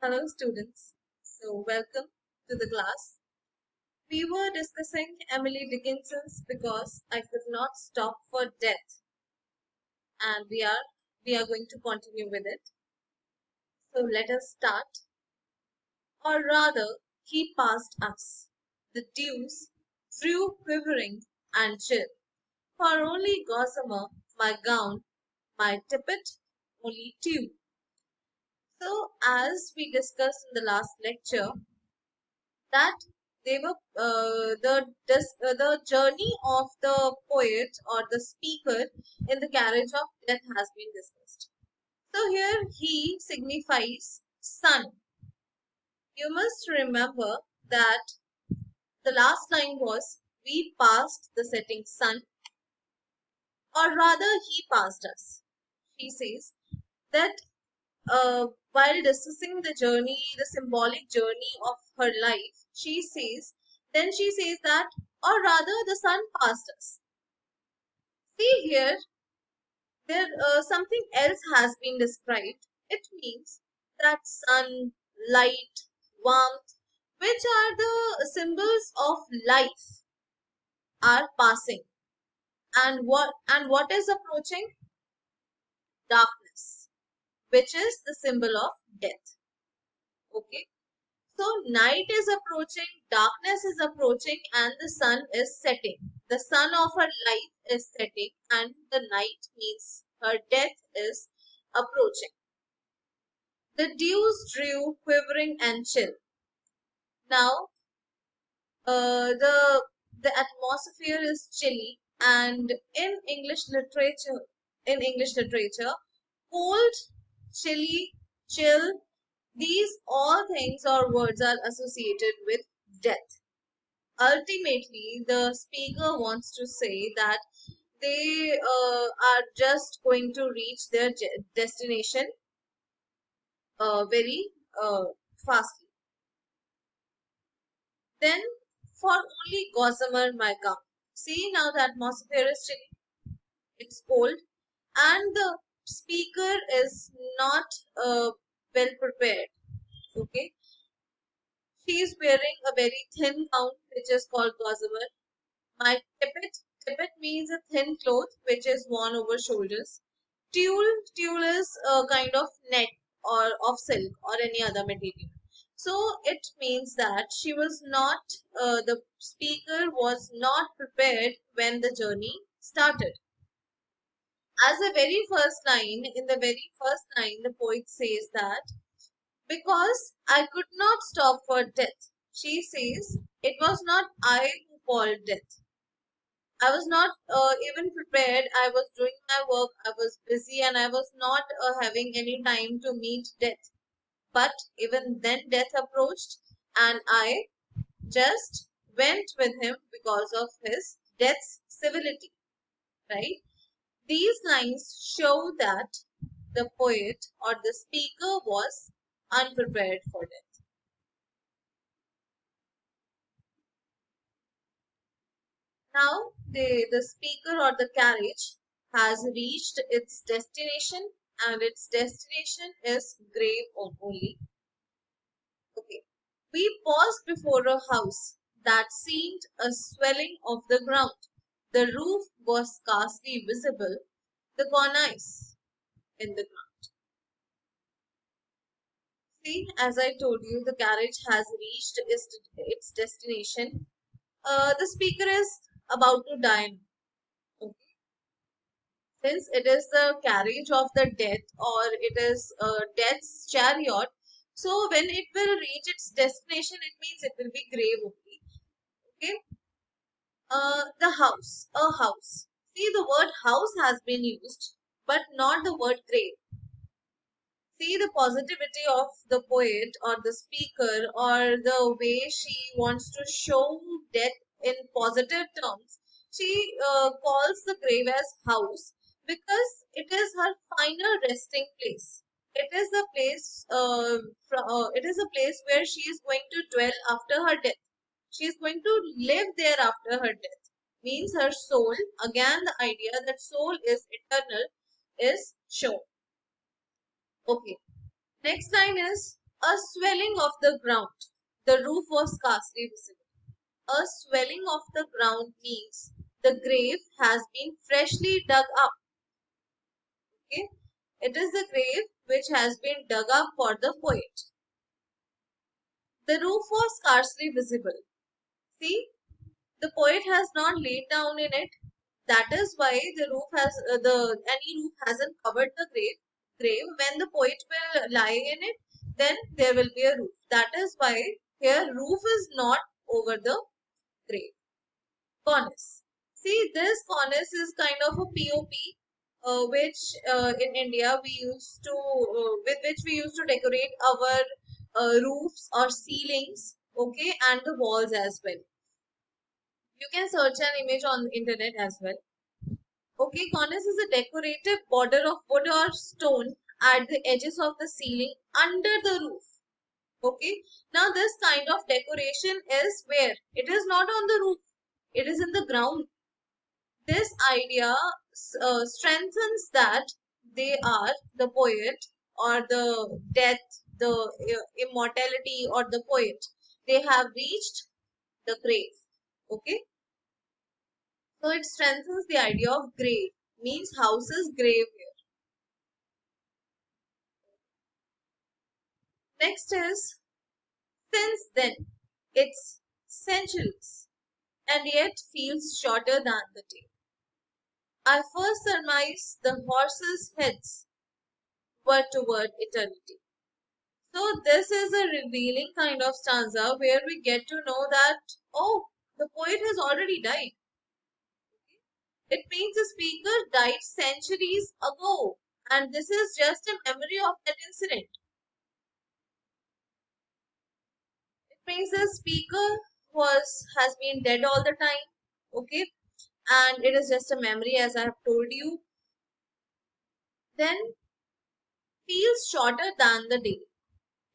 Hello, students. So, welcome to the class. We were discussing Emily Dickinson's Because I Could Not Stop for Death, and we are going to continue with it. So, let us start. Or rather, he passed us. The dews drew quivering and chill. For only gossamer, my gown, my tippet, only dew. So, as we discussed in the last lecture, that they were the journey of the poet or the speaker in the carriage of death has been discussed. So here he signifies sun. You must remember that the last line was we passed the setting sun, or rather he passed us. He says that while discussing the journey, the symbolic journey of her life, she says that, or rather, the sun passed us. See here, there something else has been described. It means that sun, light, warmth, which are the symbols of life, are passing, and what is approaching? Darkness, which is the symbol of death. Okay. So night is approaching, darkness is approaching, and the sun is setting. The sun of her life is setting, and the night means her death is approaching. The dews drew, quivering and chill. Now, the atmosphere is chilly, and in English literature, cold, chilly, chill, these all things or words are associated with death. Ultimately, the speaker wants to say that they are just going to reach their destination very fastly. Then, for only gossamer my gum. See, now the atmosphere is chilly, it's cold, and the speaker is not well prepared. Okay, she is wearing a very thin gown which is called gossamer. My tippet means a thin cloth which is worn over shoulders. Tulle is a kind of net or of silk or any other material. So it means that the speaker was not prepared when the journey started. As in the very first line, the poet says that because I could not stop for death, she says, it was not I who called death. I was not even prepared. I was doing my work. I was busy and I was not having any time to meet death. But even then, death approached, and I just went with him because of his death's civility. Right? These lines show that the poet or the speaker was unprepared for death. Now, the speaker or the carriage has reached its destination, and its destination is grave only. Okay. We paused before a house that seemed a swelling of the ground. The roof was scarcely visible, the cornice in the ground. See, as I told you, the carriage has reached its destination. The speaker is about to die. Okay. Since it is the carriage of the death or it is death's chariot, so when it will reach its destination, it means it will be grave only. Okay. The house, a house. See, the word house has been used, but not the word grave. See the positivity of the poet or the speaker or the way she wants to show death in positive terms. She calls the grave as house because it is her final resting place. It is a place. It is a place where she is going to dwell after her death. She is going to live there after her death. Means her soul. Again, the idea that soul is eternal is shown. Okay. Next line is A swelling of the ground. The roof was scarcely visible. A swelling of the ground means the grave has been freshly dug up. Okay? It is the grave which has been dug up for the poet. The roof was scarcely visible. See, the poet has not laid down in it. That is why the roof has any roof hasn't covered the grave. When the poet will lie in it, then there will be a roof. That is why here roof is not over the grave. Cornice. See, this cornice is kind of a POP, which in India we used to with which we used to decorate our roofs or ceilings, okay, and the walls as well. You can search an image on the internet as well. Okay, cornice is a decorative border of wood or stone at the edges of the ceiling under the roof. Okay, now this kind of decoration is where it is not on the roof, it is in the ground. This idea strengthens that they are the poet or the death, the immortality or the poet. They have reached the grave. Okay, so it strengthens the idea of grave, means house's grave here. Next is since then, it's centuries and yet feels shorter than the day. I first surmise the horses' heads were toward eternity. So this is a revealing kind of stanza where we get to know that, oh, the poet has already died. It means the speaker died centuries ago, and this is just a memory of that incident. It means the speaker has been dead all the time, okay, and it is just a memory, as I have told you. Then feels shorter than the day.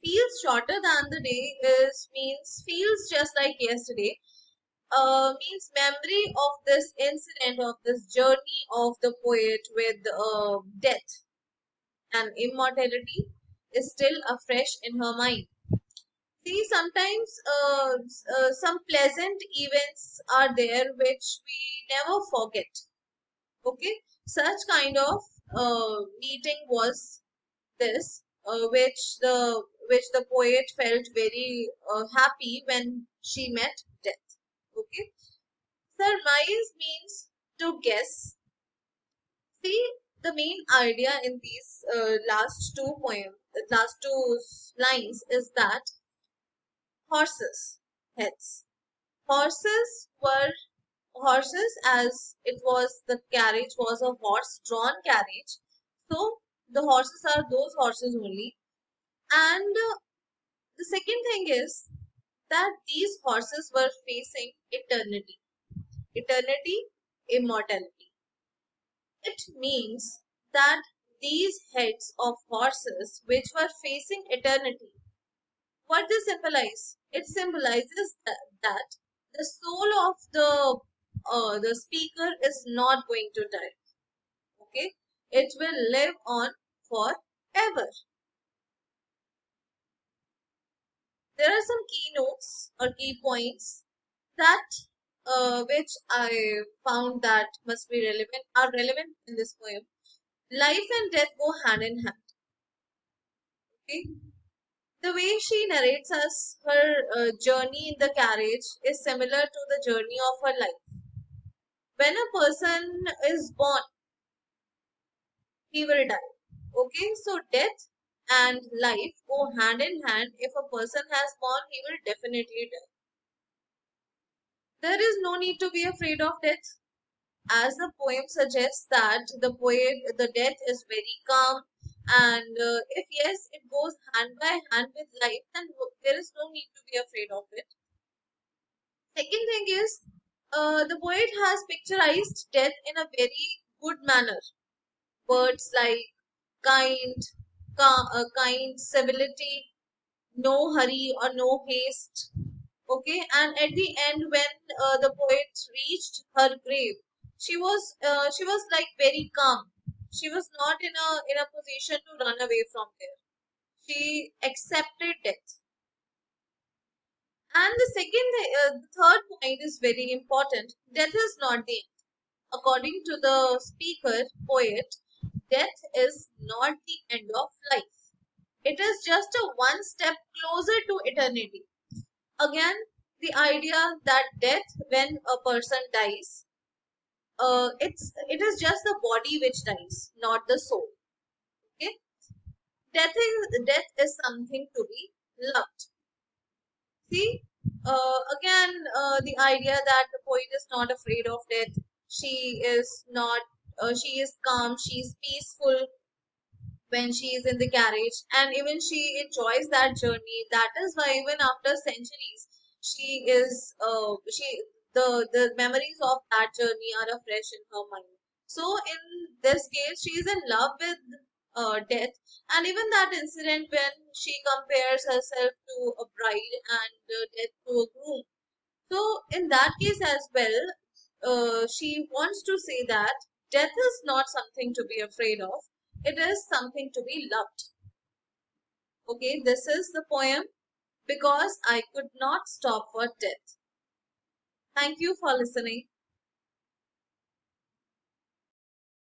Feels shorter than the day is means feels just like yesterday, means memory of this incident, of this journey of the poet with death and immortality is still afresh in her mind. See, sometimes some pleasant events are there which we never forget. Okay, such kind of meeting was this, which the poet felt very happy when she met death. Okay, surmise means to guess. See, the main idea in these last two lines is that horses, heads. Horses were horses as it was the carriage was a horse-drawn carriage. So the horses are those horses only. And the second thing is that these horses were facing eternity. Eternity, immortality. It means that these heads of horses which were facing eternity, what this symbolize? It symbolizes that the soul of the speaker is not going to die. Okay, it will live on forever. There are some keynotes or key points that which I found that must be relevant are relevant in this poem. Life and death go hand in hand. Okay, the way she narrates us her journey in the carriage is similar to the journey of her life. When a person is born, he will die. Okay, so death and life go hand in hand. If a person has born, he will definitely die. There is no need to be afraid of death, as the poem suggests that the death is very calm, and if yes, it goes hand by hand with life, then there is no need to be afraid of it. Second thing is, the poet has picturized death in a very good manner. Words like kind, kind, civility, no hurry or no haste. Okay, and at the end, when the poet reached her grave, she was like very calm. She was not in a position to run away from there. She accepted death. And the third point is very important. Death is not the end. According to the speaker, poet, death is not the end of life. It is just a one step closer to eternity. Again, the idea that death, when a person dies, it is just the body which dies, not the soul. Okay, death is something to be loved. See, the idea that the poet is not afraid of death. She is not. She is calm. She is peaceful when she is in the carriage, and even she enjoys that journey. That is why even after centuries, she is. The memories of that journey are fresh in her mind. So in this case, she is in love with death, and even that incident when she compares herself to a bride and death to a groom. So, in that case as well, she wants to say that death is not something to be afraid of, it is something to be loved. Okay, this is the poem Because I Could Not Stop for Death. Thank you for listening.